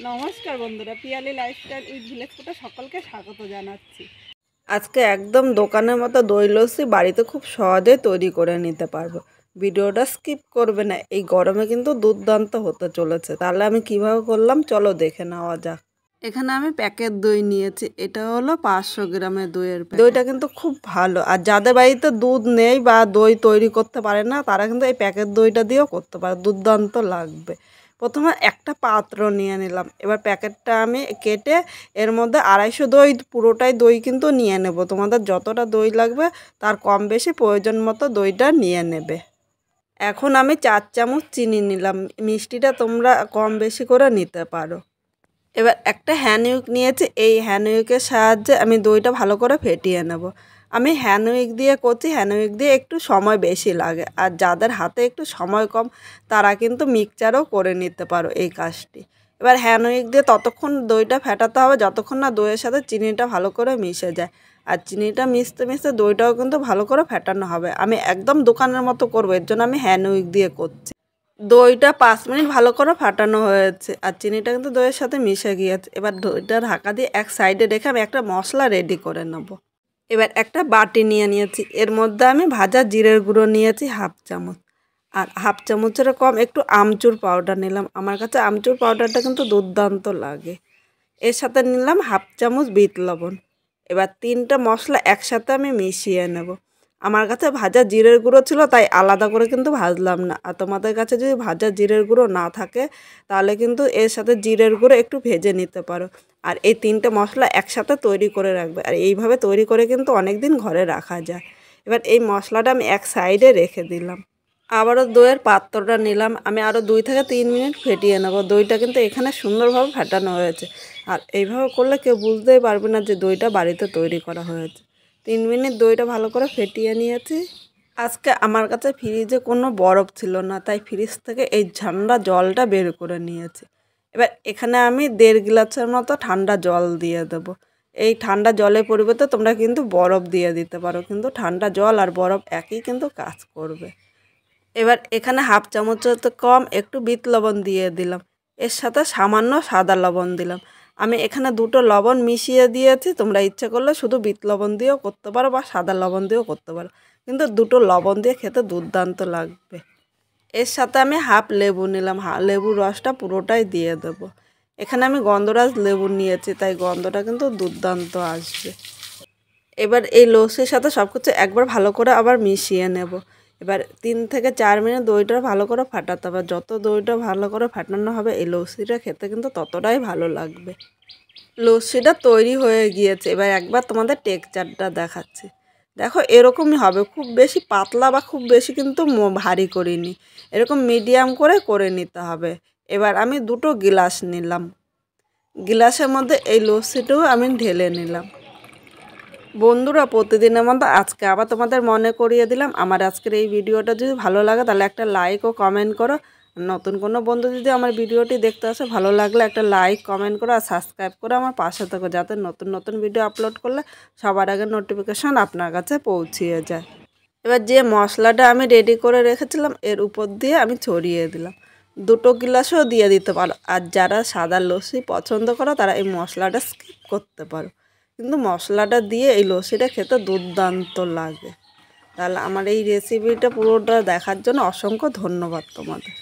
নমস্কার বন্ধুরা, Piyali lifestyle with village ফুডে সকলকে স্বাগত জানাচ্ছি। আজকে একদম দোকানের মতো দই লস্যি বাড়িতে খুব সহজে তৈরি করে নিতে পারবো। ভিডিওটা স্কিপ করবে না, এই গরমে কিন্তু দুর্দান্ত হতে চলেছে। তাহলে আমি কিভাবে করলাম চলো দেখে নেওয়া যাক। এখানে আমি প্যাকেট দই নিয়েছি, এটা হলো 500 গ্রামের দইয়ের প্যাকেট। দইটা কিন্তু খুব ভালো, আর যাদের বাড়িতে দুধ নেই বা দই তৈরি করতে পারে না তারা কিন্তু এই প্যাকেট দইটা দিয়েও করতে পারে, দুর্দান্ত লাগবে। প্রথমে একটা পাত্র নিয়ে নিলাম, এবার প্যাকেটটা আমি কেটে এর মধ্যে 250 দই, পুরোটাই দই কিন্তু নিয়ে নেব। তোমাদের যতটা দই লাগবে তার কম বেশি প্রয়োজন মতো দইটা নিয়ে নেবে। এখন আমি 4 চামচ চিনি নিলাম, মিষ্টিটা তোমরা কম বেশি করে নিতে পারো। এবার একটা হ্যান্ড উইক নিয়েছি, এই হ্যান্ড উইকের সাহায্যে আমি দইটা ভালো করে ফেটিয়ে নেব। আমি হ্যান্ড উইক দিয়ে করছি, হ্যান্ড উইক দিয়ে একটু সময় বেশি লাগে, আর যাদের হাতে একটু সময় কম তারা কিন্তু মিক্সচারও করে নিতে পারো এই কাজটি। এবার হ্যান্ড উইক দিয়ে ততক্ষণ দইটা ফেটাতে হবে যতক্ষণ না দইয়ের সাথে চিনিটা ভালো করে মিশে যায়, আর চিনিটা মিশতে মিশতে দইটাও কিন্তু ভালো করে ফেটানো হবে। আমি একদম দোকানের মতো করবো, এর জন্য আমি হ্যান্ড উইক দিয়ে করছি। দইটা 5 মিনিট ভালো করে ফাটানো হয়েছে, আর চিনিটা কিন্তু দইয়ের সাথে মিশে গিয়েছে। এবার দইটা ঢাকা দিয়ে এক সাইডে রেখে আমি একটা মশলা রেডি করে নেব। এবার একটা বাটি নিয়ে নিয়েছি, এর মধ্যে আমি ভাজা জিরের গুঁড়ো নিয়েছি 1/2 চামচ, আর 1/2 চামচের কম একটু আমচুর পাউডার নিলাম। আমার কাছে আমচুর পাউডারটা কিন্তু দুর্দান্ত লাগে। এর সাথে নিলাম 1/2 চামচ বিট লবণ। এবার 3টা মশলা একসাথে আমি মিশিয়ে নেব। আমার কাছে ভাজা জিরের গুঁড়ো ছিল তাই আলাদা করে কিন্তু ভাজলাম না, আর তোমাদের কাছে যদি ভাজা জিরের গুঁড়ো না থাকে তাহলে কিন্তু এর সাথে জিরের গুঁড়ো একটু ভেজে নিতে পারো। আর এই 3টে মশলা একসাথে তৈরি করে রাখবে, আর এইভাবে তৈরি করে কিন্তু অনেক দিন ঘরে রাখা যায়। এবার এই মশলাটা আমি এক সাইডে রেখে দিলাম। আবারও দইয়ের পাত্রটা নিলাম, আমি আরও 2 থেকে 3 মিনিট ফেটিয়ে নেব। দইটা কিন্তু এখানে সুন্দরভাবে ফেটানো হয়েছে, আর এইভাবে করলে কেউ বুঝতেই পারবে না যে দইটা বাড়িতে তৈরি করা হয়েছে। 3 মিনিট দইটা ভালো করে ফেটিয়ে নিয়েছি। আজকে আমার কাছে ফ্রিজে কোনো বরফ ছিল না, তাই ফ্রিজ থেকে এই ঠান্ডা জলটা বের করে নিয়েছি। এবার এখানে আমি 1.5 গ্লাসের মতো ঠান্ডা জল দিয়ে দেবো। এই ঠান্ডা জলের পরিবর্তে তোমরা কিন্তু বরফ দিয়ে দিতে পারো, কিন্তু ঠান্ডা জল আর বরফ একই কিন্তু কাজ করবে। এবার এখানে 1/2 চামচের তো কম একটু বিট লবণ দিয়ে দিলাম, এর সাথে সামান্য সাদা লবণ দিলাম। আমি এখানে 2টো লবণ মিশিয়ে দিয়েছি, তোমরা ইচ্ছে করলে শুধু বিট লবণ দিয়েও করতে পারো বা সাদা লবণ দিয়েও করতে পারো, কিন্তু 2টো লবণ দিয়ে খেতে দুর্দান্ত লাগবে। এর সাথে আমি 1/2 লেবু নিলাম, লেবুর রসটা পুরোটাই দিয়ে দেবো। এখানে আমি গন্ধরাজ লেবু নিয়েছি তাই গন্ধটা কিন্তু দুর্দান্ত আসবে। এবার এই লস্যির সাথে সব কিছু একবার ভালো করে আবার মিশিয়ে নেব। এবার 3 থেকে 4 মিনিট দইটা ভালো করে ফাটাতে হবে। যত দইটা ভালো করে ফাটানো হবে এই লস্যিটা খেতে কিন্তু ততটাই ভালো লাগবে। লস্যিটা তৈরি হয়ে গিয়েছে, এবার একবার তোমাদের টেক্সচারটা দেখাচ্ছি। দেখো এরকমই হবে, খুব বেশি পাতলা বা খুব বেশি কিন্তু ভারী করিনি, এরকম মিডিয়াম করে নিতে হবে। এবার আমি 2টো গিলাস নিলাম, গিলাসের মধ্যে এই লস্যিটাও আমি ঢেলে নিলাম। বন্ধুরা, প্রতিদিনের মতো আজকে আবার তোমাদের মনে করিয়ে দিলাম, আমার আজকের এই ভিডিওটা যদি ভালো লাগে তাহলে একটা লাইক ও কমেন্ট করো। নতুন কোনো বন্ধু যদি আমার ভিডিওটি দেখতে আসে, ভালো লাগলে একটা লাইক কমেন্ট করো আর সাবস্ক্রাইব করে আমার পাশে থাকো, যাতে নতুন নতুন ভিডিও আপলোড করলে সবার আগে নোটিফিকেশান আপনার কাছে পৌঁছিয়ে যায়। এবার যে মশলাটা আমি রেডি করে রেখেছিলাম এর উপর দিয়ে আমি ছড়িয়ে দিলাম। 2টো গিলাসও দিয়ে দিতে পারো, আর যারা সাদা লস্যি পছন্দ করো তারা এই মশলাটা স্কিপ করতে পারো, কিন্তু মশলাটা দিয়ে এই লস্যিটা খেতে দুর্দান্ত লাগে। তাহলে আমার এই রেসিপিটা পুরোটা দেখার জন্য অসংখ্য ধন্যবাদ তোমাদের।